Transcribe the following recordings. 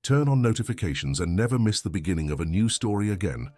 turn on notifications and never miss the beginning of a new story again.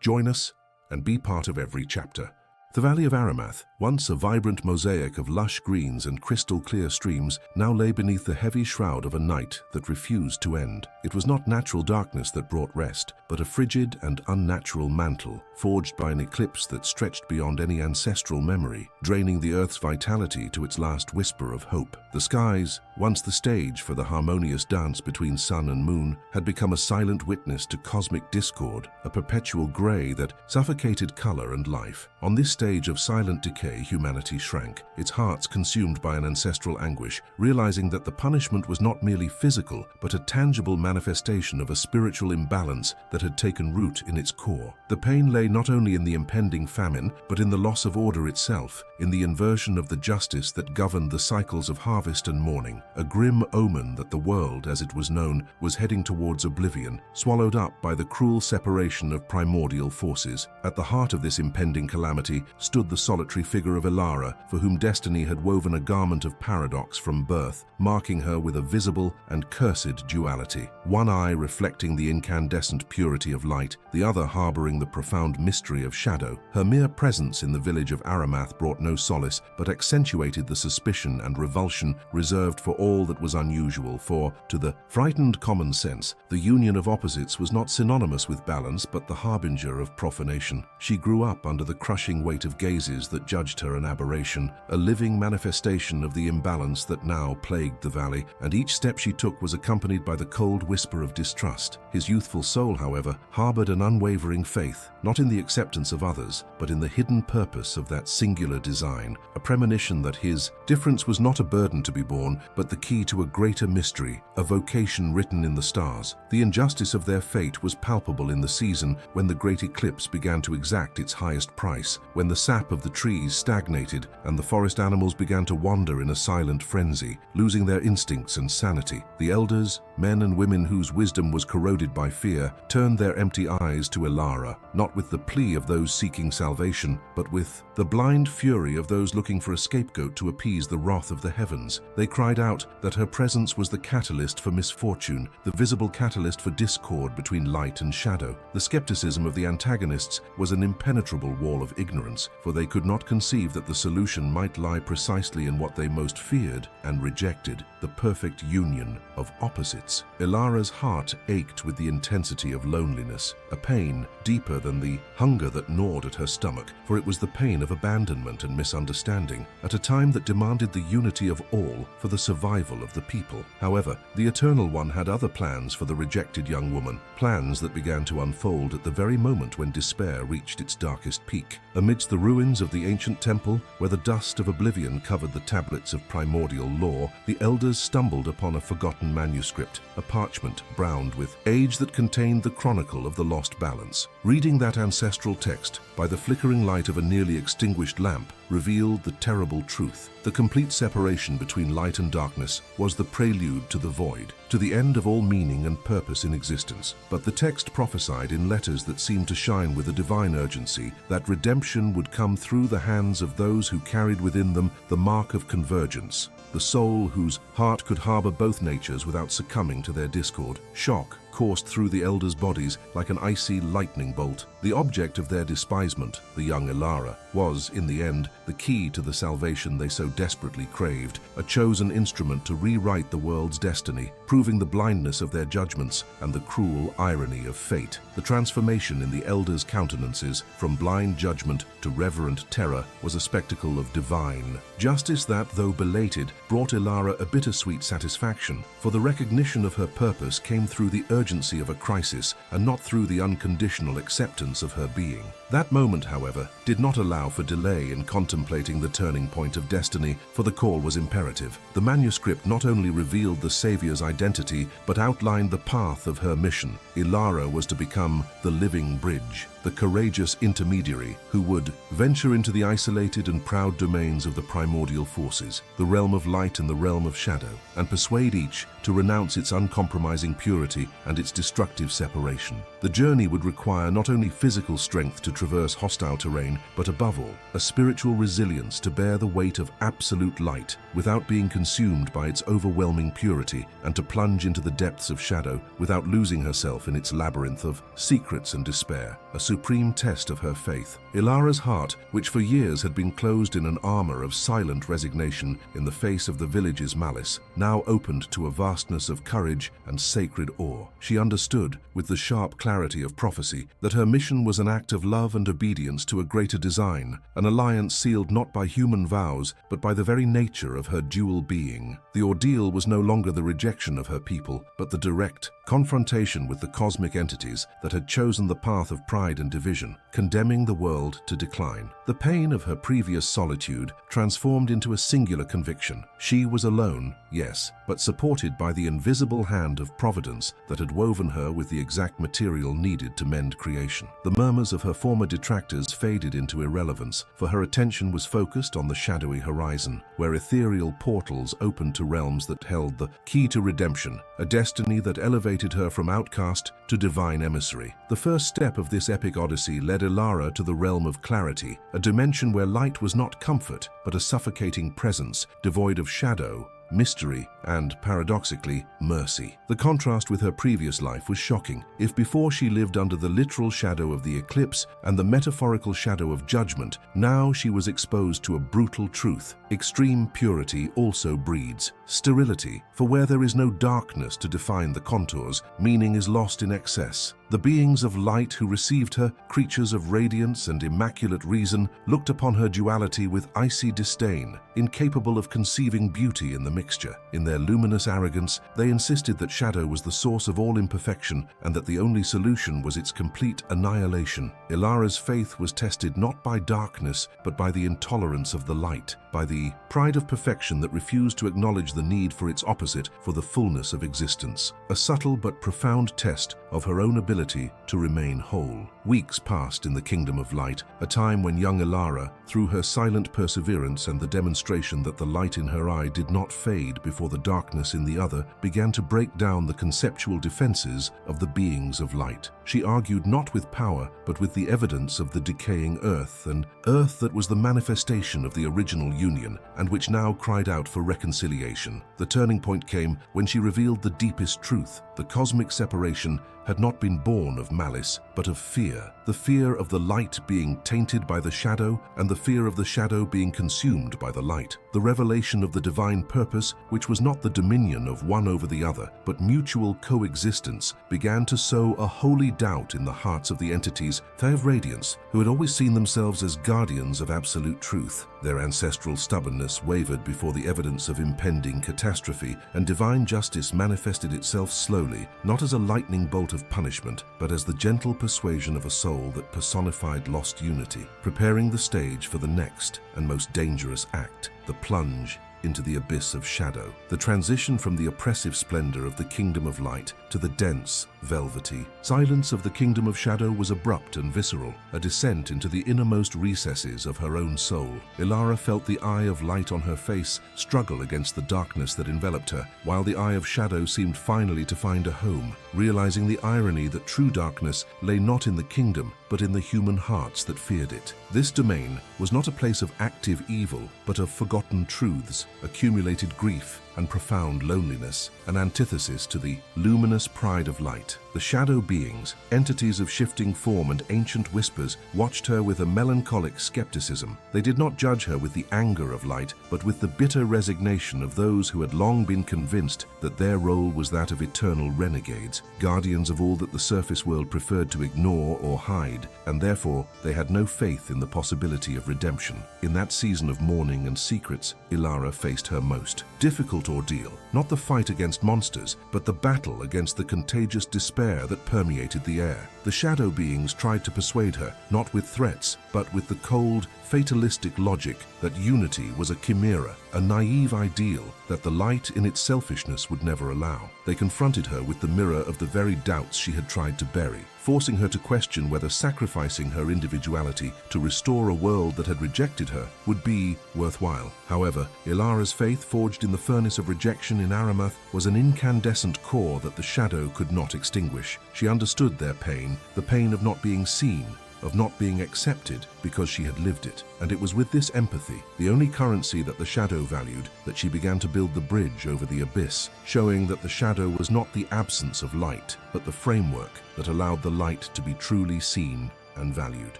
Join us and be part of every chapter. The Valley of Aramath, once a vibrant mosaic of lush greens and crystal-clear streams, now lay beneath the heavy shroud of a night that refused to end. It was not natural darkness that brought rest, but a frigid and unnatural mantle, forged by an eclipse that stretched beyond any ancestral memory, draining the Earth's vitality to its last whisper of hope. The skies, once the stage for the harmonious dance between sun and moon, had become a silent witness to cosmic discord, a perpetual grey that suffocated color and life. On this stage of silent decay, humanity shrank, its hearts consumed by an ancestral anguish, realizing that the punishment was not merely physical, but a tangible manifestation of a spiritual imbalance that had taken root in its core. The pain lay not only in the impending famine, but in the loss of order itself, in the inversion of the justice that governed the cycles of harvest and mourning, a grim omen that the world, as it was known, was heading towards oblivion, swallowed up by the cruel separation of primordial forces. At the heart of this impending calamity stood the solitary figure of Ilara, for whom destiny had woven a garment of paradox from birth, marking her with a visible and cursed duality. One eye reflecting the incandescent purity of light, the other harboring the profound mystery of shadow. Her mere presence in the village of Aramath brought no solace, but accentuated the suspicion and revulsion reserved for all that was unusual, for, to the frightened common sense, the union of opposites was not synonymous with balance, but the harbinger of profanation. She grew up under the crushing weight of gazes that judged her an aberration, a living manifestation of the imbalance that now plagued the valley, and each step she took was accompanied by the cold whisper of distrust. His youthful soul, however, harbored an unwavering faith, not in the acceptance of others, but in the hidden purpose of that singular design, a premonition that his difference was not a burden to be borne, but the key to a greater mystery, a vocation written in the stars. The injustice of their fate was palpable in the season when the great eclipse began to exact its highest price, when the sap of the trees stagnated and the forest animals began to wander in a silent frenzy, losing their instincts and sanity. The elders, men and women whose wisdom was corroded by fear, turned their empty eyes to Ilara, not with the plea of those seeking salvation, but with the blind fury of those looking for a scapegoat to appease the wrath of the heavens. They cried out that her presence was the catalyst for misfortune, the visible catalyst for discord between light and shadow. The skepticism of the antagonists was an impenetrable wall of ignorance, for they could not conceive that the solution might lie precisely in what they most feared and rejected, the perfect union of opposites. Ilara's heart ached with the intensity of loneliness, a pain deeper than the hunger that gnawed at her stomach, for it was the pain of abandonment and misunderstanding, at a time that demanded the unity of all for the survival of the people. However, the Eternal One had other plans for the rejected young woman, plans that began to unfold at the very moment when despair reached its darkest peak. Amidst the ruins of the ancient temple, where the dust of oblivion covered the tablets of primordial law, the elders stumbled upon a forgotten manuscript, a parchment browned with age that contained the chronicle of the lost balance. Reading that ancestral text by the flickering light of a nearly extinguished lamp revealed the terrible truth. The complete separation between light and darkness was the prelude to the void, to the end of all meaning and purpose in existence. But the text prophesied in letters that seemed to shine with a divine urgency that redemption would come through the hands of those who carried within them the mark of convergence, the soul whose heart could harbor both natures without succumbing to their discord. Shock coursed through the elders' bodies like an icy lightning bolt. The object of their despisement, the young Ilara, was, in the end, the key to the salvation they so desperately craved, a chosen instrument to rewrite the world's destiny, proving the blindness of their judgments and the cruel irony of fate. The transformation in the elders' countenances, from blind judgment to reverent terror, was a spectacle of divine justice that, though belated, brought Ilara a bittersweet satisfaction, for the recognition of her purpose came through the urgency of a crisis and not through the unconditional acceptance of her being. That moment, however, did not allow for delay in contemplating the turning point of destiny, for the call was imperative. The manuscript not only revealed the Savior's identity, but outlined the path of her mission. Ilara was to become the living bridge, the courageous intermediary who would venture into the isolated and proud domains of the primordial forces, the realm of light and the realm of shadow, and persuade each to renounce its uncompromising purity and its destructive separation. The journey would require not only physical strength to traverse hostile terrain, but above all, a spiritual resilience to bear the weight of absolute light without being consumed by its overwhelming purity, and to plunge into the depths of shadow without losing herself in its labyrinth of secrets and despair, a supreme test of her faith. Ilara's heart, which for years had been closed in an armor of silent resignation in the face of the village's malice, now opened to a vastness of courage and sacred awe. She understood, with the sharp clarity of prophecy, that her mission was an act of love and obedience to a greater design, an alliance sealed not by human vows, but by the very nature of her dual being. The ordeal was no longer the rejection of her people, but the direct confrontation with the cosmic entities that had chosen the path of pride and division, condemning the world to decline. The pain of her previous solitude transformed into a singular conviction. She was alone, yes, but supported by the invisible hand of providence that had woven her with the exact material needed to mend creation. The murmurs of her former detractors faded into irrelevance, for her attention was focused on the shadowy horizon, where ethereal portals opened to realms that held the key to redemption, a destiny that elevated her from outcast to divine emissary. The first step of this epic odyssey led Ilara to the realm of clarity, a dimension where light was not comfort, but a suffocating presence, devoid of shadow, mystery, and, paradoxically, mercy. The contrast with her previous life was shocking. If before she lived under the literal shadow of the eclipse and the metaphorical shadow of judgment, now she was exposed to a brutal truth. Extreme purity also breeds sterility, for where there is no darkness to define the contours, meaning is lost in excess. The beings of light who received her, creatures of radiance and immaculate reason, looked upon her duality with icy disdain, incapable of conceiving beauty in the mixture. In their luminous arrogance, they insisted that shadow was the source of all imperfection and that the only solution was its complete annihilation. Ilara's faith was tested not by darkness, but by the intolerance of the light, by the pride of perfection that refused to acknowledge the need for its opposite for the fullness of existence. A subtle but profound test of her own ability to remain whole. Weeks passed in the kingdom of light, a time when young Ilara, through her silent perseverance and the demonstration that the light in her eye did not fade before the darkness in the other, began to break down the conceptual defenses of the beings of light. She argued not with power, but with the evidence of the decaying earth, an earth that was the manifestation of the original union, and which now cried out for reconciliation. The turning point came when she revealed the deepest truth. The cosmic separation had not been born of malice, but of fear. The fear of the light being tainted by the shadow, and the fear of the shadow being consumed by the light. The revelation of the divine purpose, which was not the dominion of one over the other, but mutual coexistence, began to sow a holy doubt in the hearts of the entities of radiance, who had always seen themselves as guardians of absolute truth. Their ancestral stubbornness wavered before the evidence of impending catastrophe, and divine justice manifested itself slowly, not as a lightning bolt of punishment, but as the gentle persuasion of a soul that personified lost unity, preparing the stage for the next and most dangerous act, the plunge into the abyss of shadow. The transition from the oppressive splendor of the kingdom of light to the dense, velvety silence of the kingdom of shadow was abrupt and visceral, a descent into the innermost recesses of her own soul. Ilara felt the eye of light on her face struggle against the darkness that enveloped her, while the eye of shadow seemed finally to find a home, realizing the irony that true darkness lay not in the kingdom, but in the human hearts that feared it. This domain was not a place of active evil, but of forgotten truths, accumulated grief, and profound loneliness, an antithesis to the luminous pride of light. The shadow beings, entities of shifting form and ancient whispers, watched her with a melancholic skepticism. They did not judge her with the anger of light, but with the bitter resignation of those who had long been convinced that their role was that of eternal renegades, guardians of all that the surface world preferred to ignore or hide, and therefore they had no faith in the possibility of redemption. In that season of mourning and secrets, Ilara faced her most difficult ordeal, not the fight against monsters, but the battle against the contagious despair that permeated the air. The shadow beings tried to persuade her, not with threats, but with the cold, fatalistic logic that unity was a chimera, a naive ideal that the light in its selfishness would never allow. They confronted her with the mirror of the very doubts she had tried to bury, forcing her to question whether sacrificing her individuality to restore a world that had rejected her would be worthwhile. However, Ilara's faith, forged in the furnace of rejection in Aramath, was an incandescent core that the shadow could not extinguish. She understood their pain, the pain of not being seen, of not being accepted because she had lived it. And it was with this empathy, the only currency that the shadow valued, that she began to build the bridge over the abyss, showing that the shadow was not the absence of light, but the framework that allowed the light to be truly seen and valued.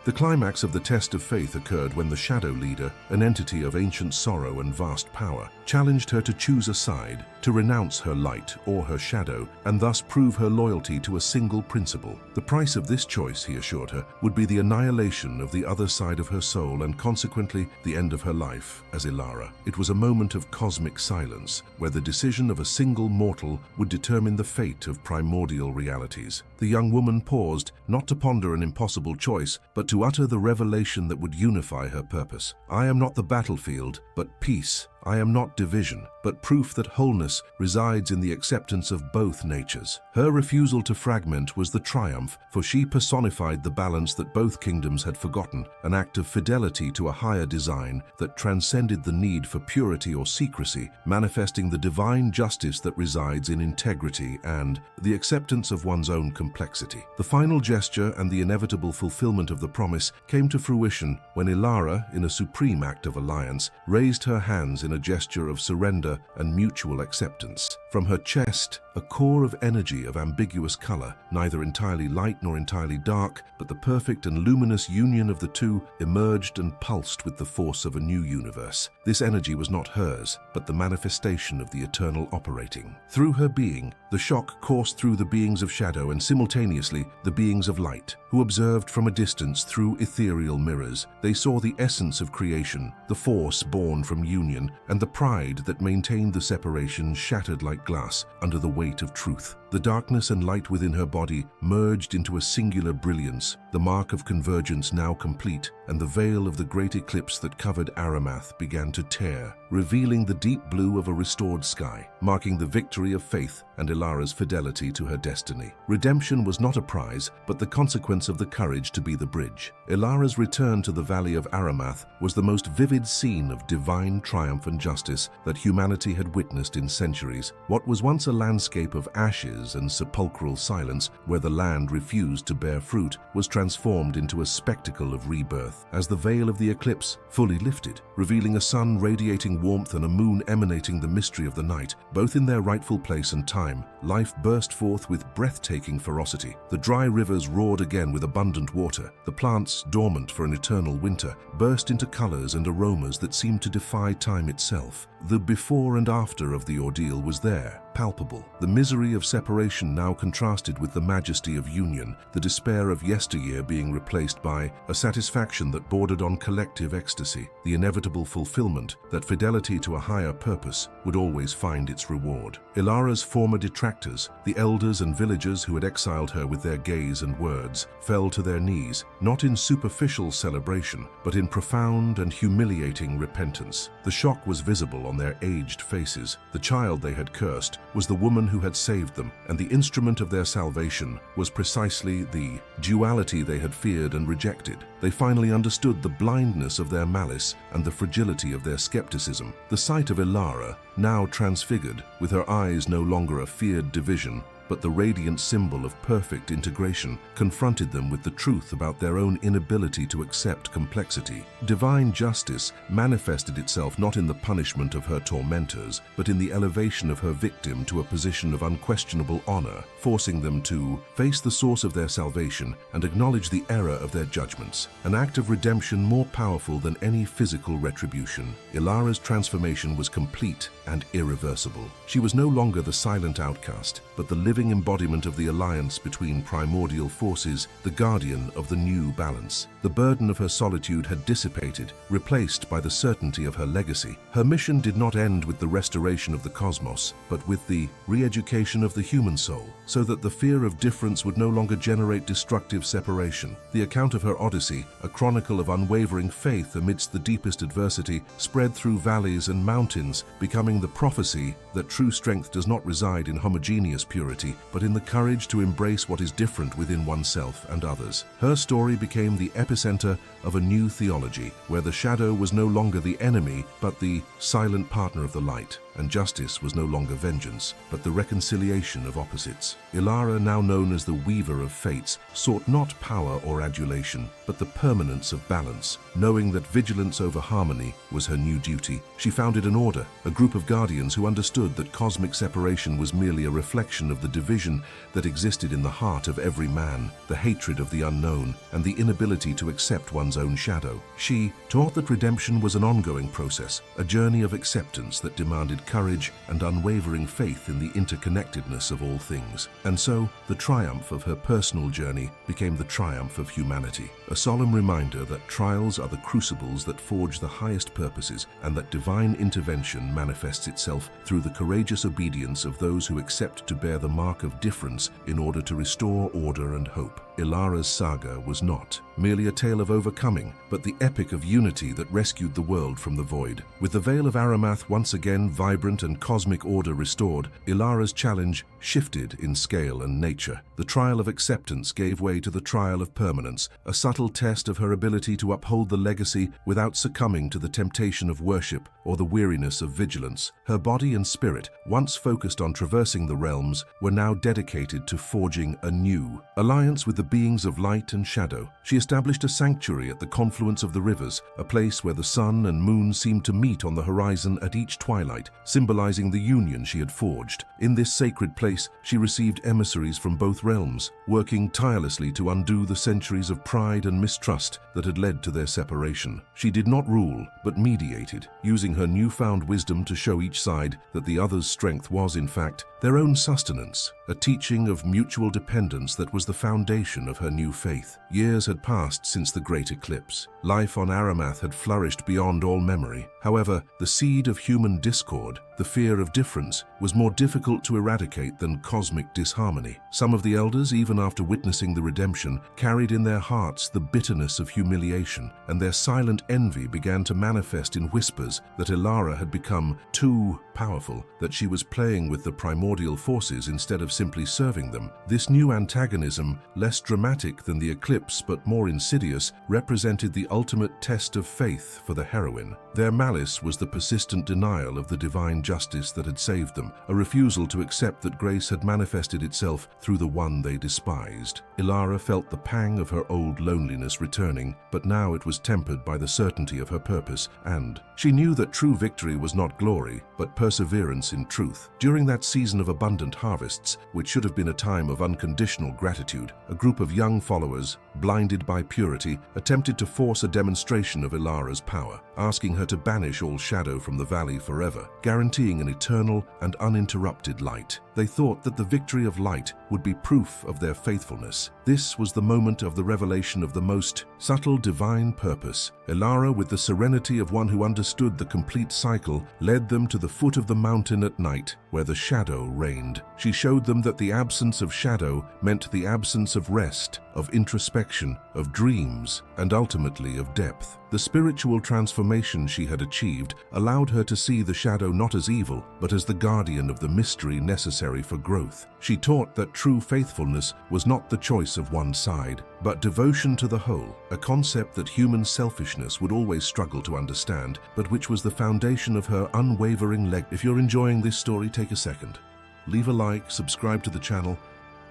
The climax of the test of faith occurred when the Shadow Leader, an entity of ancient sorrow and vast power, challenged her to choose a side, to renounce her light or her shadow, and thus prove her loyalty to a single principle. The price of this choice, he assured her, would be the annihilation of the other side of her soul and consequently the end of her life as Ilara. It was a moment of cosmic silence, where the decision of a single mortal would determine the fate of primordial realities. The young woman paused, not to ponder an impossible choice, but to utter the revelation that would unify her purpose. I am not the battlefield, but peace. I am not division, but proof that wholeness resides in the acceptance of both natures. Her refusal to fragment was the triumph, for she personified the balance that both kingdoms had forgotten, an act of fidelity to a higher design that transcended the need for purity or secrecy, manifesting the divine justice that resides in integrity and the acceptance of one's own complexity. The final gesture and the inevitable fulfillment of the promise came to fruition when Ilara, in a supreme act of alliance, raised her hands in a gesture of surrender and mutual acceptance. From her chest, a core of energy of ambiguous color, neither entirely light nor entirely dark, but the perfect and luminous union of the two, emerged and pulsed with the force of a new universe. This energy was not hers, but the manifestation of the eternal operating. Through her being, the shock coursed through the beings of shadow and simultaneously the beings of light, who observed from a distance through ethereal mirrors. They saw the essence of creation, the force born from union, and the pride that maintained the separation shattered like glass under the weight of truth. The darkness and light within her body merged into a singular brilliance, the mark of convergence now complete, and the veil of the great eclipse that covered Aramath began to tear, revealing the deep blue of a restored sky, marking the victory of faith and Ilara's fidelity to her destiny. Redemption was not a prize, but the consequence of the courage to be the bridge. Ilara's return to the Valley of Aramath was the most vivid scene of divine triumph and justice that humanity had witnessed in centuries. What was once a landscape of ashes and sepulchral silence, where the land refused to bear fruit, was transformed into a spectacle of rebirth as the veil of the eclipse fully lifted, revealing a sun radiating warmth and a moon emanating the mystery of the night, both in their rightful place and time. Life burst forth with breathtaking ferocity. The dry rivers roared again with abundant water. The plants, dormant for an eternal winter, burst into colors and aromas that seemed to defy time itself. The before and after of the ordeal was there, palpable. The misery of separation now contrasted with the majesty of union, the despair of yesteryear being replaced by a satisfaction that bordered on collective ecstasy, the inevitable fulfillment that fidelity to a higher purpose would always find its reward. Ilara's former detractors, the elders and villagers who had exiled her with their gaze and words, fell to their knees, not in superficial celebration, but in profound and humiliating repentance. The shock was visible on their aged faces. The child they had cursed was the woman who had saved them, and the instrument of their salvation was precisely the duality they had feared and rejected. They finally understood the blindness of their malice and the fragility of their skepticism. The sight of Ilara, now transfigured, with her eyes no longer a feared division, but the radiant symbol of perfect integration, confronted them with the truth about their own inability to accept complexity. Divine justice manifested itself not in the punishment of her tormentors, but in the elevation of her victim to a position of unquestionable honor, forcing them to face the source of their salvation and acknowledge the error of their judgments, an act of redemption more powerful than any physical retribution. Ilara's transformation was complete and irreversible. She was no longer the silent outcast, but the living living embodiment of the alliance between primordial forces, the guardian of the new balance. The burden of her solitude had dissipated, replaced by the certainty of her legacy. Her mission did not end with the restoration of the cosmos, but with the re-education of the human soul, so that the fear of difference would no longer generate destructive separation. The account of her Odyssey, a chronicle of unwavering faith amidst the deepest adversity, spread through valleys and mountains, becoming the prophecy that true strength does not reside in homogeneous purity, but in the courage to embrace what is different within oneself and others. Her story became the epicenter of a new theology, where the shadow was no longer the enemy, but the silent partner of the light, and justice was no longer vengeance, but the reconciliation of opposites. Ilara, now known as the Weaver of Fates, sought not power or adulation, but the permanence of balance. Knowing that vigilance over harmony was her new duty, she founded an order, a group of guardians who understood that cosmic separation was merely a reflection of the division that existed in the heart of every man, the hatred of the unknown, and the inability to accept one's own shadow. She taught that redemption was an ongoing process, a journey of acceptance that demanded courage and unwavering faith in the interconnectedness of all things. And so, the triumph of her personal journey became the triumph of humanity, a solemn reminder that trials are the crucibles that forge the highest purposes, and that divine intervention manifests itself through the courageous obedience of those who accept to bear the mark of difference in order to restore order and hope. Ilara's saga was not merely a tale of overcoming, but the epic of unity that rescued the world from the void. With the Vale of Aramath once again vibrant and cosmic order restored, Ilara's challenge shifted in scale and nature. The trial of acceptance gave way to the trial of permanence, a subtle test of her ability to uphold the legacy without succumbing to the temptation of worship or the weariness of vigilance. Her body and spirit, once focused on traversing the realms, were now dedicated to forging a new alliance with the beings of light and shadow. She established a sanctuary at the confluence of the rivers, a place where the sun and moon seemed to meet on the horizon at each twilight, symbolizing the union she had forged. In this sacred place, she received emissaries from both realms, working tirelessly to undo the centuries of pride and mistrust that had led to their separation. She did not rule, but mediated, using her newfound wisdom to show each side that the other's strength was, in fact, their own sustenance, a teaching of mutual dependence that was the foundation of her new faith. Years had passed since the great eclipse. Life on Aramath had flourished beyond all memory. However, the seed of human discord, the fear of difference, was more difficult to eradicate than cosmic disharmony. Some of the elders, even after witnessing the redemption, carried in their hearts the bitterness of humiliation, and their silent envy began to manifest in whispers that Ilara had become too powerful, that she was playing with the primordial forces instead of simply serving them. This new antagonism, less dramatic than the eclipse but more insidious, represented the ultimate test of faith for the heroine. Their malice was the persistent denial of the divine justice that had saved them, a refusal to accept that grace had manifested itself through the one they despised. Ilara felt the pang of her old loneliness returning, but now it was tempered by the certainty of her purpose, and she knew that true victory was not glory, but perseverance in truth. During that season of abundant harvests, which should have been a time of unconditional gratitude, a group of young followers, blinded by purity, attempted to force a demonstration of Ilara's power, asking her to banish all shadow from the valley forever, guaranteeing an eternal and uninterrupted light. They thought that the victory of light would be proof of their faithfulness. This was the moment of the revelation of the most subtle divine purpose. Ilara, with the serenity of one who understood the complete cycle, led them to the foot of the mountain at night, where the shadow reigned. She showed them that the absence of shadow meant the absence of rest, of introspection, of dreams, and ultimately of depth. The spiritual transformation she had achieved allowed her to see the shadow not as evil, but as the guardian of the mystery necessary for growth. She taught that true faithfulness was not the choice of one side, but devotion to the whole, a concept that human selfishness would always struggle to understand, but which was the foundation of her unwavering legacy. If you're enjoying this story, take a second. Leave a like, subscribe to the channel,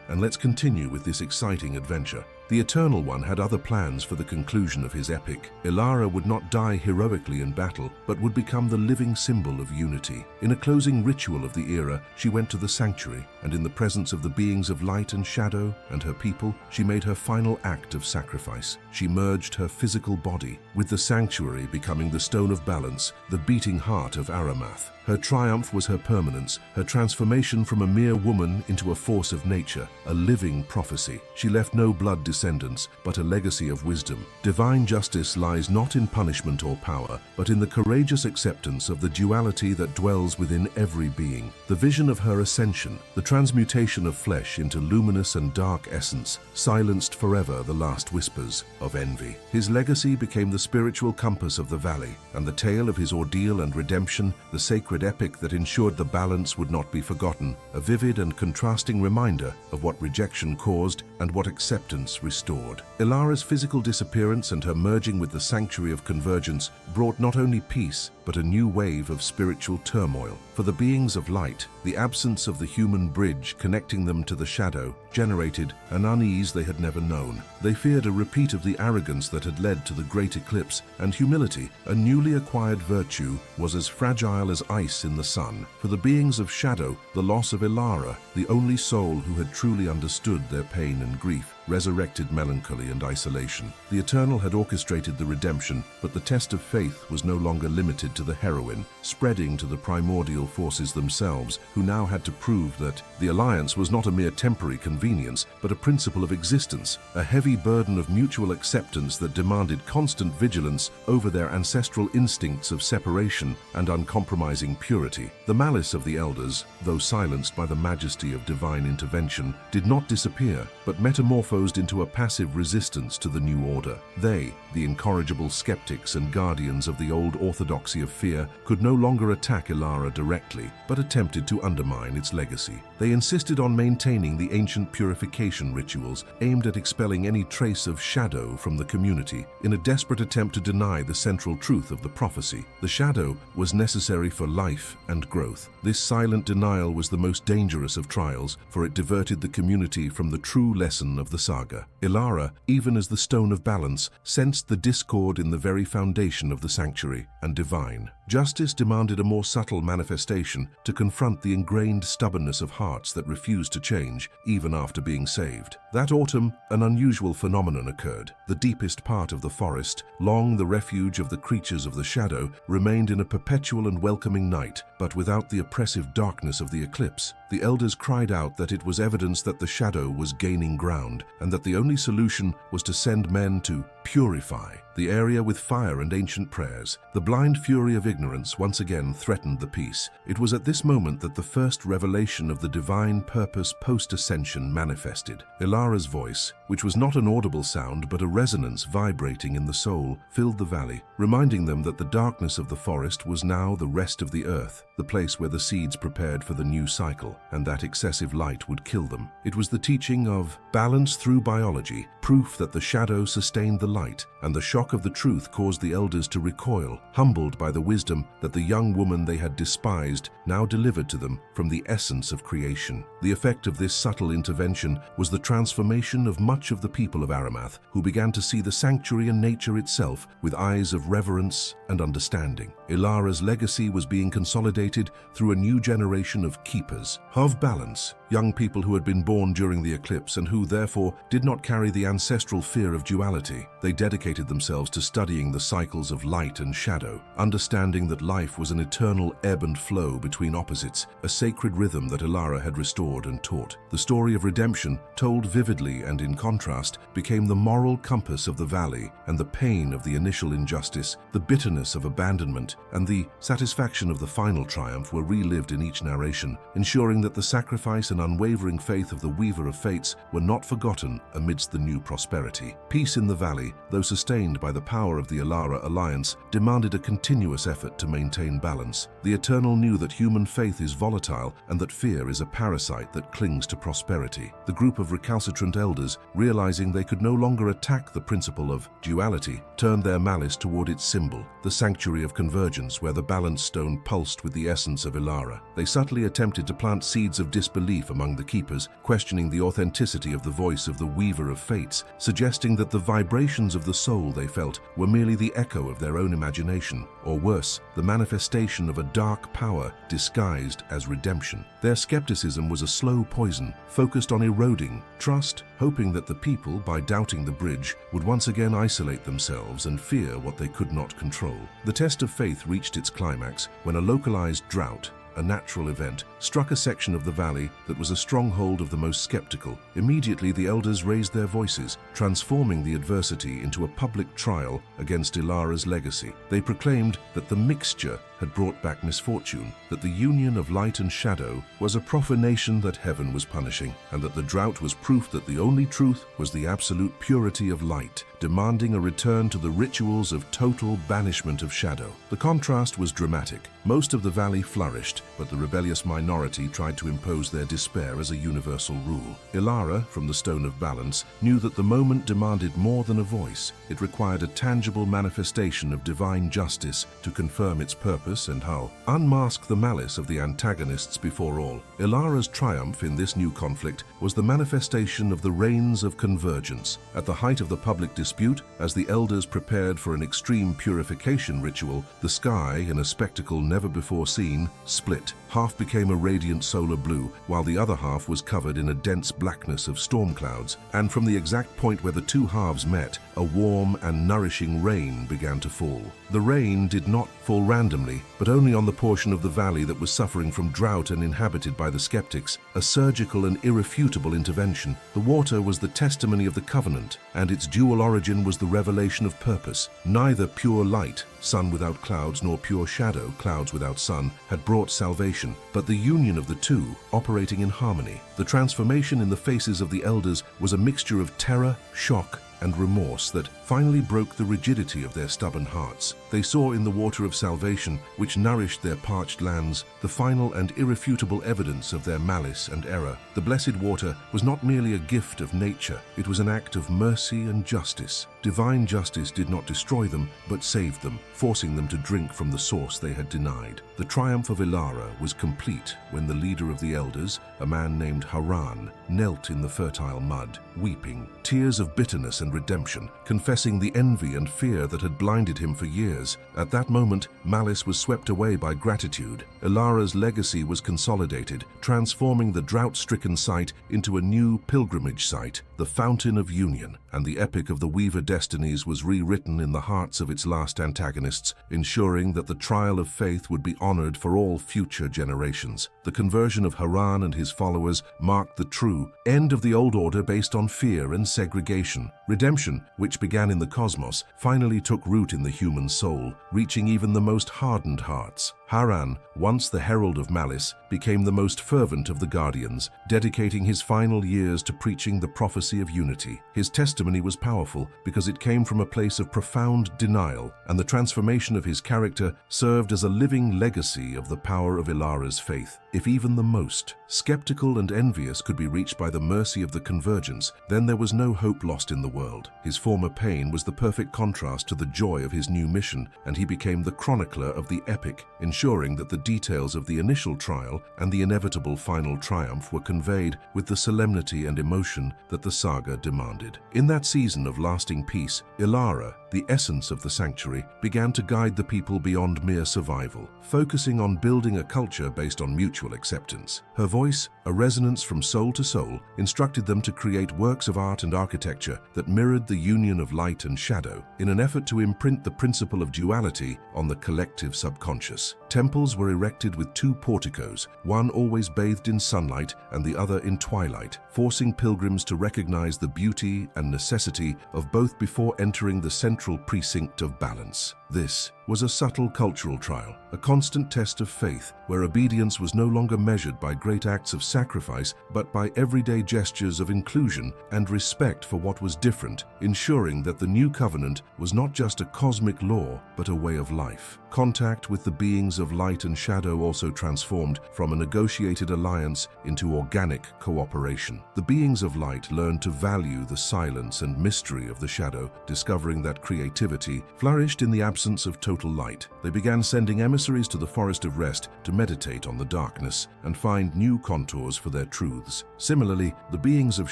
and let's continue with this exciting adventure. The Eternal One had other plans for the conclusion of his epic. Ilara would not die heroically in battle, but would become the living symbol of unity. In a closing ritual of the era, she went to the sanctuary, and in the presence of the beings of light and shadow and her people, she made her final act of sacrifice. She merged her physical body, with the sanctuary becoming the stone of balance, the beating heart of Aramath. Her triumph was her permanence, her transformation from a mere woman into a force of nature, a living prophecy. She left no blood descendants, but a legacy of wisdom. Divine justice lies not in punishment or power, but in the courageous acceptance of the duality that dwells within every being. The vision of her ascension, the transmutation of flesh into luminous and dark essence, silenced forever the last whispers of envy. His legacy became the spiritual compass of the valley, and the tale of his ordeal and redemption, the sacred epic that ensured the balance would not be forgotten, a vivid and contrasting reminder of what rejection caused and what acceptance restored. Ilara's physical disappearance and her merging with the sanctuary of convergence brought not only peace, but a new wave of spiritual turmoil. For the beings of light, the absence of the human bridge connecting them to the shadow generated an unease they had never known. They feared a repeat of the arrogance that had led to the great eclipse, and humility, a newly acquired virtue, was as fragile as ice in the sun. For the beings of shadow, the loss of Ilara, the only soul who had truly understood their pain and grief, resurrected melancholy and isolation. The Eternal had orchestrated the redemption, but the test of faith was no longer limited to the heroine, spreading to the primordial forces themselves, who now had to prove that the alliance was not a mere temporary convenience, but a principle of existence, a heavy burden of mutual acceptance that demanded constant vigilance over their ancestral instincts of separation and uncompromising purity. The malice of the elders, though silenced by the majesty of divine intervention, did not disappear, but metamorphosed into a passive resistance to the new order. They, the incorrigible skeptics and guardians of the old orthodoxy of fear, could no longer attack Ilara directly, but attempted to undermine its legacy. They insisted on maintaining the ancient purification rituals aimed at expelling any trace of shadow from the community, in a desperate attempt to deny the central truth of the prophecy. The shadow was necessary for life and growth. This silent denial was the most dangerous of trials, for it diverted the community from the true lesson of the saga. Ilara, even as the stone of balance, sensed the discord in the very foundation of the sanctuary, and divine justice demanded a more subtle manifestation to confront the ingrained stubbornness of hearts that refused to change even after being saved. That autumn, an unusual phenomenon occurred. The deepest part of the forest, long the refuge of the creatures of the shadow, remained in a perpetual and welcoming night, but without the oppressive darkness of the eclipse. The elders cried out that it was evidence that the shadow was gaining ground, and that the only solution was to send men to purify the area with fire and ancient prayers. The blind fury of ignorance once again threatened the peace. It was at this moment that the first revelation of the divine purpose post-ascension manifested. Ilara's voice, which was not an audible sound but a resonance vibrating in the soul, filled the valley, reminding them that the darkness of the forest was now the rest of the earth, the place where the seeds prepared for the new cycle, and that excessive light would kill them. It was the teaching of balance through biology, proof that the shadow sustained the light, and the shock of the truth caused the elders to recoil, humbled by the wisdom that the young woman they had despised now delivered to them from the essence of creation. The effect of this subtle intervention was the transformation of much of the people of Aramath, who began to see the sanctuary and nature itself with eyes of reverence and understanding. Ilara's legacy was being consolidated through a new generation of keepers of balance, young people who had been born during the eclipse and who, therefore, did not carry the ancestral fear of duality. They dedicated themselves to studying the cycles of light and shadow, understanding that life was an eternal ebb and flow between opposites, a sacred rhythm that Ilara had restored and taught. The story of redemption, told vividly and in contrast, became the moral compass of the valley, and the pain of the initial injustice, the bitterness of abandonment, and the satisfaction of the final triumph were relived in each narration, ensuring that the sacrifice and unwavering faith of the Weaver of Fates were not forgotten amidst the new prosperity. Peace in the valley, though sustained by the power of the Ilara alliance, demanded a continuous effort to maintain balance. The Eternal knew that human faith is volatile and that fear is a parasite that clings to prosperity. The group of recalcitrant elders, realizing they could no longer attack the principle of duality, turned their malice toward its symbol, the sanctuary of convergence where the balance stone pulsed with the essence of Ilara. They subtly attempted to plant seeds of disbelief among the keepers, questioning the authenticity of the voice of the Weaver of Fates, suggesting that the vibrations of the soul they felt were merely the echo of their own imagination, or worse, the manifestation of a dark power disguised as redemption. Their skepticism was a slow poison, focused on eroding trust, hoping that the people, by doubting the bridge, would once again isolate themselves and fear what they could not control. The test of faith reached its climax when a localized drought, a natural event, struck a section of the valley that was a stronghold of the most skeptical. Immediately, the elders raised their voices, transforming the adversity into a public trial against Ilara's legacy. They proclaimed that the mixture had brought back misfortune, that the union of light and shadow was a profanation that heaven was punishing, and that the drought was proof that the only truth was the absolute purity of light, demanding a return to the rituals of total banishment of shadow. The contrast was dramatic. Most of the valley flourished, but the rebellious minority tried to impose their despair as a universal rule. Ilara, from the Stone of Balance, knew that the moment demanded more than a voice. It required a tangible manifestation of divine justice to confirm its purpose and how unmask the malice of the antagonists before all. Ilara's triumph in this new conflict was the manifestation of the rains of convergence. At the height of the public dispute, as the elders prepared for an extreme purification ritual, the sky, in a spectacle never before seen, split. Half became a radiant solar blue, while the other half was covered in a dense blackness of storm clouds. And from the exact point where the two halves met, a warm and nourishing rain began to fall. The rain did not fall randomly, but only on the portion of the valley that was suffering from drought and inhabited by the skeptics, a surgical and irrefutable intervention. The water was the testimony of the covenant, and its dual origin was the revelation of purpose. Neither pure light, sun without clouds, nor pure shadow, clouds without sun, had brought salvation, but the union of the two, operating in harmony. The transformation in the faces of the elders was a mixture of terror, shock, and remorse that finally broke the rigidity of their stubborn hearts. They saw in the water of salvation, which nourished their parched lands, the final and irrefutable evidence of their malice and error. The blessed water was not merely a gift of nature, it was an act of mercy and justice. Divine justice did not destroy them, but saved them, forcing them to drink from the source they had denied. The triumph of Ilara was complete when the leader of the elders, a man named Haran, knelt in the fertile mud, weeping, tears of bitterness and redemption, confessing the envy and fear that had blinded him for years. At that moment, malice was swept away by gratitude. Ilara's legacy was consolidated, transforming the drought-stricken site into a new pilgrimage site, the Fountain of Union, and the epic of the Weaver destinies was rewritten in the hearts of its last antagonists, ensuring that the trial of faith would be honored for all future generations. The conversion of Haran and his followers marked the true end of the old order based on fear and segregation. Redemption, which began in the cosmos, finally took root in the human soul, reaching even the most hardened hearts. Haran, once the herald of malice, became the most fervent of the guardians, dedicating his final years to preaching the prophecy of unity. His testimony was powerful because it came from a place of profound denial, and the transformation of his character served as a living legacy of the power of Ilara's faith. If even the most skeptical and envious could be reached by the mercy of the convergence, then there was no hope lost in the world. His former pain was the perfect contrast to the joy of his new mission, and he became the chronicler of the epic, ensuring that the details of the initial trial and the inevitable final triumph were conveyed with the solemnity and emotion that the saga demanded. In that season of lasting peace, Ilara, the essence of the sanctuary, began to guide the people beyond mere survival, focusing on building a culture based on mutual acceptance. Her voice, a resonance from soul to soul, instructed them to create works of art and architecture that mirrored the union of light and shadow, in an effort to imprint the principle of duality on the collective subconscious. Temples were erected with two porticos, one always bathed in sunlight and the other in twilight, forcing pilgrims to recognize the beauty and necessity of both before entering the central precinct of balance. This was a subtle cultural trial, a constant test of faith, where obedience was no longer measured by great acts of sacrifice, but by everyday gestures of inclusion and respect for what was different, ensuring that the new covenant was not just a cosmic law, but a way of life. Contact with the beings of light and shadow also transformed from a negotiated alliance into organic cooperation. The beings of light learned to value the silence and mystery of the shadow, discovering that creativity flourished in the absence of total total light. They began sending emissaries to the Forest of Rest to meditate on the darkness and find new contours for their truths. Similarly, the beings of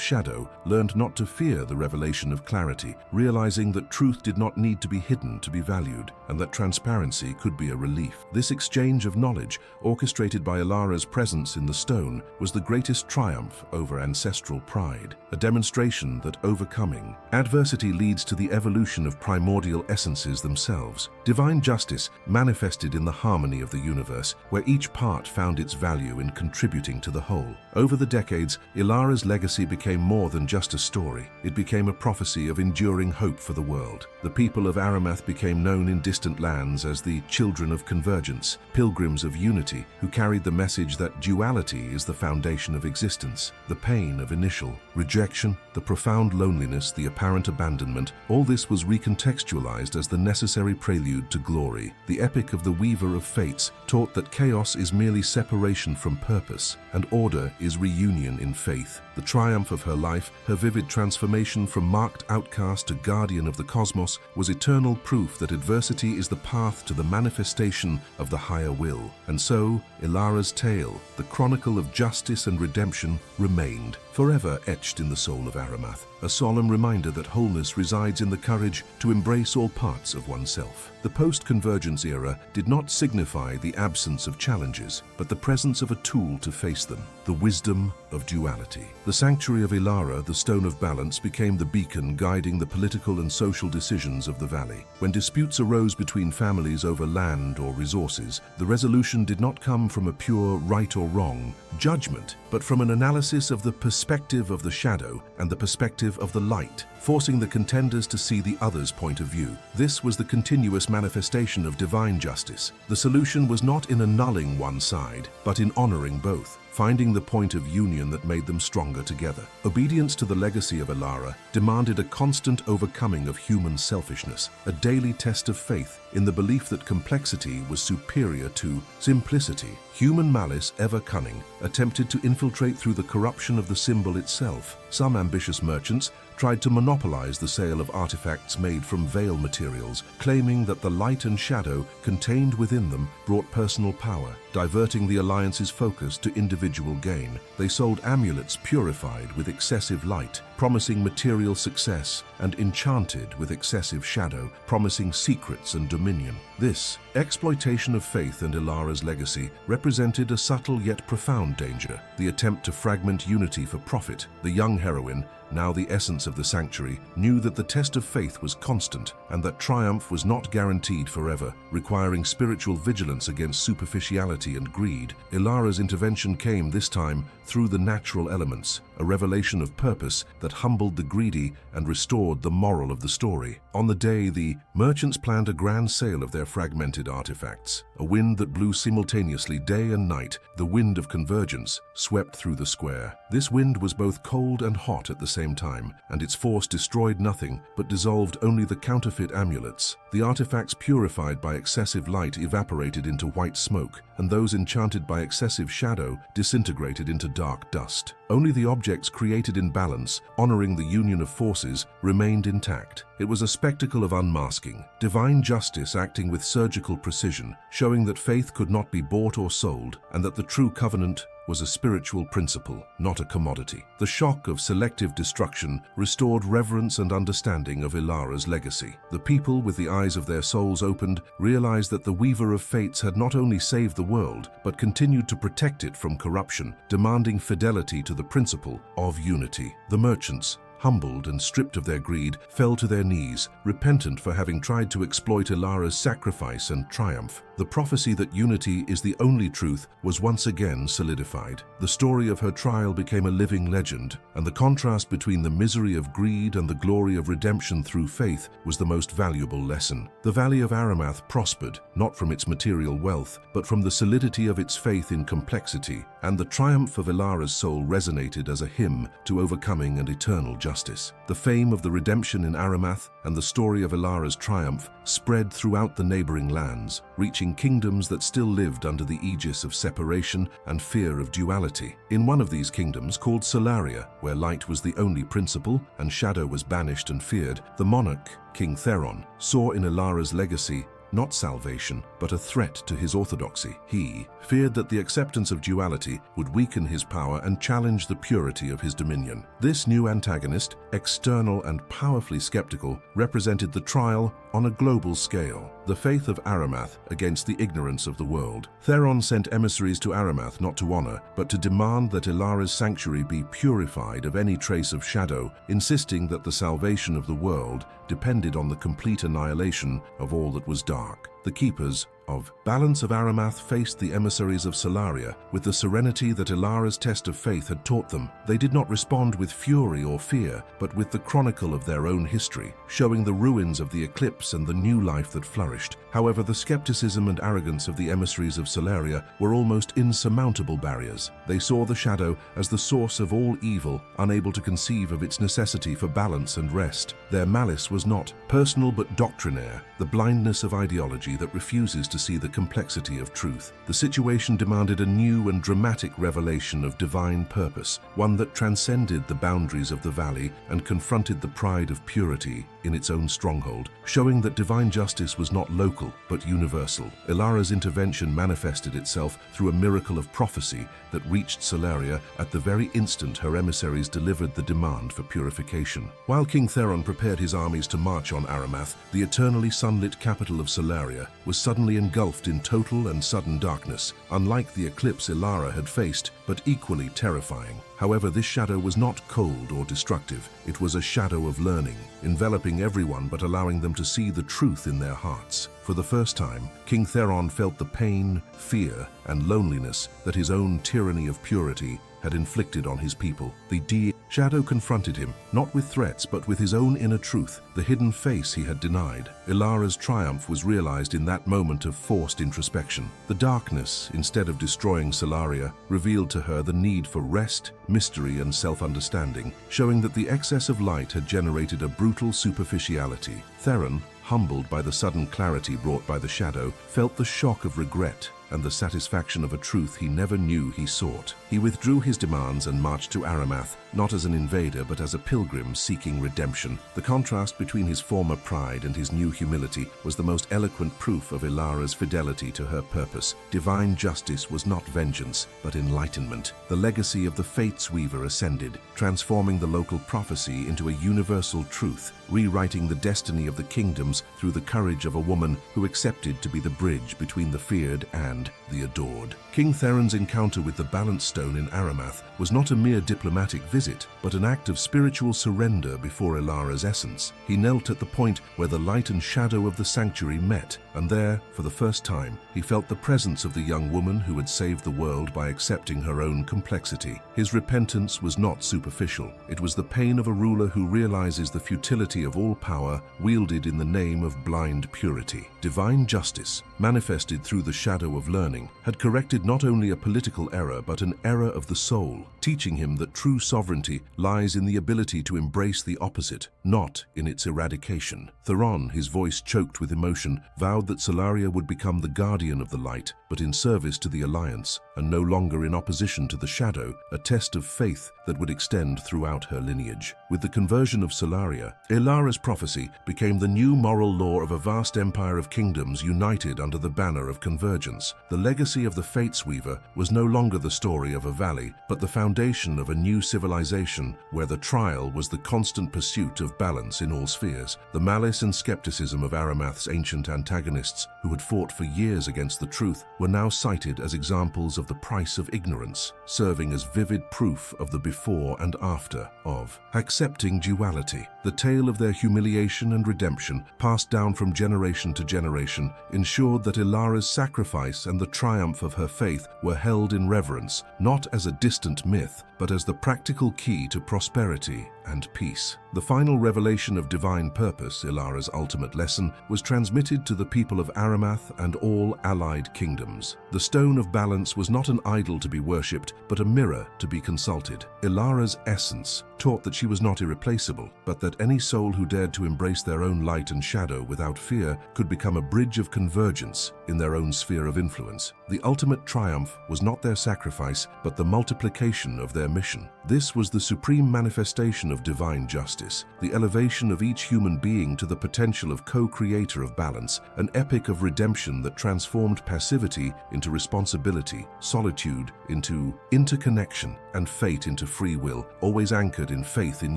shadow learned not to fear the revelation of clarity, realizing that truth did not need to be hidden to be valued, and that transparency could be a relief. This exchange of knowledge, orchestrated by Ilara's presence in the stone, was the greatest triumph over ancestral pride, a demonstration that overcoming adversity leads to the evolution of primordial essences themselves. Divine justice manifested in the harmony of the universe, where each part found its value in contributing to the whole. Over the decades, Ilara's legacy became more than just a story. It became a prophecy of enduring hope for the world. The people of Aramath became known in distant lands as the children of convergence, pilgrims of unity, who carried the message that duality is the foundation of existence. The pain of initial rejection, the profound loneliness, the apparent abandonment, all this was recontextualized as the necessary prelude to glory. The epic of the Weaver of Fates taught that chaos is merely separation from purpose, and order is reunion in faith. The triumph of her life, her vivid transformation from marked outcast to guardian of the cosmos, was eternal proof that adversity is the path to the manifestation of the higher will. And so, Ilara's tale, the chronicle of justice and redemption, remained, forever etched in the soul of Aramath, a solemn reminder that wholeness resides in the courage to embrace all parts of oneself. The post-convergence era did not signify the absence of challenges, but the presence of a tool to face them, the wisdom of duality. The sanctuary of Ilara, the stone of balance, became the beacon guiding the political and social decisions of the valley. When disputes arose between families over land or resources, the resolution did not come from a pure right or wrong judgment, but from an analysis of the perspective of the shadow and the perspective of the light, forcing the contenders to see the other's point of view. This was the continuous manifestation of divine justice. The solution was not in annulling one side, but in honoring both, finding the point of union that made them stronger together. Obedience to the legacy of Ilara demanded a constant overcoming of human selfishness, a daily test of faith in the belief that complexity was superior to simplicity. Human malice, ever cunning, attempted to infiltrate through the corruption of the symbol itself. Some ambitious merchants tried to monopolize the sale of artifacts made from veil materials, claiming that the light and shadow contained within them brought personal power, diverting the alliance's focus to individual gain. They sold amulets purified with excessive light, promising material success, and enchanted with excessive shadow, promising secrets and dominion. This exploitation of faith and Ilara's legacy represented a subtle yet profound danger, the attempt to fragment unity for profit. The young heroine, now the essence of the sanctuary, knew that the test of faith was constant and that triumph was not guaranteed forever, requiring spiritual vigilance against superficiality and greed. Ilara's intervention came this time through the natural elements, a revelation of purpose that humbled the greedy and restored the moral of the story. On the day, the merchants planned a grand sale of their fragmented artifacts. A wind that blew simultaneously day and night, the wind of convergence, swept through the square. This wind was both cold and hot at the same time, and its force destroyed nothing but dissolved only the counterfeit amulets. The artifacts purified by excessive light evaporated into white smoke, and those enchanted by excessive shadow disintegrated into dark dust. Only the objects created in balance, honoring the union of forces, remained intact. It was a spectacle of unmasking, divine justice acting with surgical precision, showing that faith could not be bought or sold, and that the true covenant was a spiritual principle, not a commodity. The shock of selective destruction restored reverence and understanding of Ilara's legacy. The people, with the eyes of their souls opened, realized that the Weaver of Fates had not only saved the world, but continued to protect it from corruption, demanding fidelity to the principle of unity. The merchants, humbled and stripped of their greed, fell to their knees, repentant for having tried to exploit Ilara's sacrifice and triumph. The prophecy that unity is the only truth was once again solidified. The story of her trial became a living legend, and the contrast between the misery of greed and the glory of redemption through faith was the most valuable lesson. The Valley of Aramath prospered, not from its material wealth, but from the solidity of its faith in complexity, and the triumph of Ilara's soul resonated as a hymn to overcoming and eternal justice. The fame of the redemption in Aramath and the story of Ilara's triumph spread throughout the neighboring lands, reaching kingdoms that still lived under the aegis of separation and fear of duality. In one of these kingdoms, called Solaria, where light was the only principle and shadow was banished and feared, the monarch, King Theron, saw in Ilara's legacy not salvation, but a threat to his orthodoxy. He feared that the acceptance of duality would weaken his power and challenge the purity of his dominion. This new antagonist, external and powerfully skeptical, represented the trial on a global scale, the faith of Aramath against the ignorance of the world. Theron sent emissaries to Aramath not to honor, but to demand that Ilara's sanctuary be purified of any trace of shadow, insisting that the salvation of the world depended on the complete annihilation of all that was dark. The keepers of Balance of Aramath faced the emissaries of Solaria with the serenity that Ilara's test of faith had taught them. They did not respond with fury or fear, but with the chronicle of their own history, showing the ruins of the eclipse and the new life that flourished. However, the skepticism and arrogance of the emissaries of Solaria were almost insurmountable barriers. They saw the shadow as the source of all evil, unable to conceive of its necessity for balance and rest. Their malice was not personal but doctrinaire, the blindness of ideology that refuses to see the complexity of truth. The situation demanded a new and dramatic revelation of divine purpose, one that transcended the boundaries of the valley and confronted the pride of purity in its own stronghold, showing that divine justice was not local but universal. Ilara's intervention manifested itself through a miracle of prophecy that reached Solaria at the very instant her emissaries delivered the demand for purification. While King Theron prepared his armies to march on Aramath, the eternally sunlit capital of Solaria was suddenly engulfed in total and sudden darkness, unlike the eclipse Ilara had faced, but equally terrifying. However, this shadow was not cold or destructive. It was a shadow of learning, enveloping everyone but allowing them to see the truth in their hearts. For the first time, King Theron felt the pain, fear, and loneliness that his own tyranny of purity had inflicted on his people. The shadow confronted him, not with threats but with his own inner truth, the hidden face he had denied. Ilara's triumph was realized in that moment of forced introspection. The darkness, instead of destroying Solaria, revealed to her the need for rest, mystery, and self-understanding, showing that the excess of light had generated a brutal superficiality. Theron, humbled by the sudden clarity brought by the shadow, felt the shock of regret and the satisfaction of a truth he never knew he sought. He withdrew his demands and marched to Aramath, not as an invader but as a pilgrim seeking redemption. The contrast between his former pride and his new humility was the most eloquent proof of Ilara's fidelity to her purpose. Divine justice was not vengeance, but enlightenment. The legacy of the Fates Weaver ascended, transforming the local prophecy into a universal truth, rewriting the destiny of the kingdoms through the courage of a woman who accepted to be the bridge between the feared and the adored. King Theron's encounter with the Balance Stone in Aramath was not a mere diplomatic visit, but an act of spiritual surrender before Ilara's essence. He knelt at the point where the light and shadow of the sanctuary met, and there, for the first time, he felt the presence of the young woman who had saved the world by accepting her own complexity. His repentance was not superficial. It was the pain of a ruler who realizes the futility of all power wielded in the name of blind purity. Divine justice, manifested through the shadow of learning, had corrected not only a political error but an error of the soul, teaching him that true sovereignty lies in the ability to embrace the opposite, not in its eradication. Theron, his voice choked with emotion, vowed that Solaria would become the guardian of the light, but in service to the Alliance, and no longer in opposition to the shadow, a test of faith that would extend throughout her lineage. With the conversion of Solaria, Ilara's prophecy became the new moral law of a vast empire of kingdoms united under the banner of convergence. The legacy of the Fates Weaver was no longer the story of a valley, but the foundation of a new civilization where the trial was the constant pursuit of balance in all spheres. The malice and skepticism of Aramath's ancient antagonists, who had fought for years against the truth, were now cited as examples of the price of ignorance, serving as vivid proof of the before and after of accepting duality. The tale of their humiliation and redemption, passed down from generation to generation, ensured that Ilara's sacrifice and the triumph of her faith were held in reverence, not as a distant myth, but as the practical key to prosperity and peace. The final revelation of divine purpose, Ilara's ultimate lesson, was transmitted to the people of Aramath and all allied kingdoms. The Stone of Balance was not an idol to be worshipped, but a mirror to be consulted. Ilara's essence taught that she was not irreplaceable, but that that any soul who dared to embrace their own light and shadow without fear could become a bridge of convergence in their own sphere of influence. The ultimate triumph was not their sacrifice, but the multiplication of their mission. This was the supreme manifestation of divine justice, the elevation of each human being to the potential of co-creator of balance, an epic of redemption that transformed passivity into responsibility, solitude into interconnection, and fate into free will, always anchored in faith in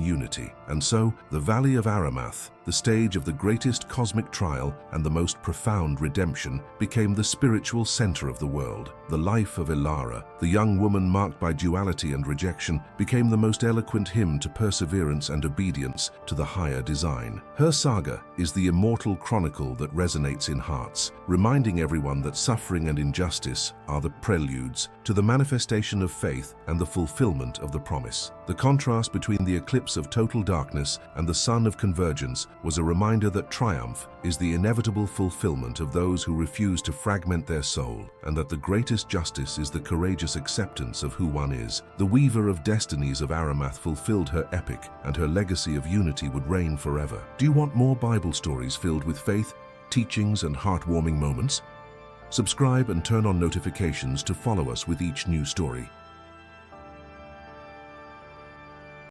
unity. And so, the Valley of Aramath, the stage of the greatest cosmic trial and the most profound redemption, became the spiritual center of the world. The life of Ilara, the young woman marked by duality and rejection, became the most eloquent hymn to perseverance and obedience to the higher design. Her saga is the immortal chronicle that resonates in hearts, reminding everyone that suffering and injustice are the preludes to the manifestation of faith and the fulfillment of the promise. The contrast between the eclipse of total darkness and the sun of convergence was a reminder that triumph is the inevitable fulfillment of those who refuse to fragment their soul, and that the greatest justice is the courageous acceptance of who one is. The weaver of destinies of Aramath fulfilled her epic, and her legacy of unity would reign forever. Do you want more Bible stories filled with faith, teachings, and heartwarming moments? Subscribe and turn on notifications to follow us with each new story.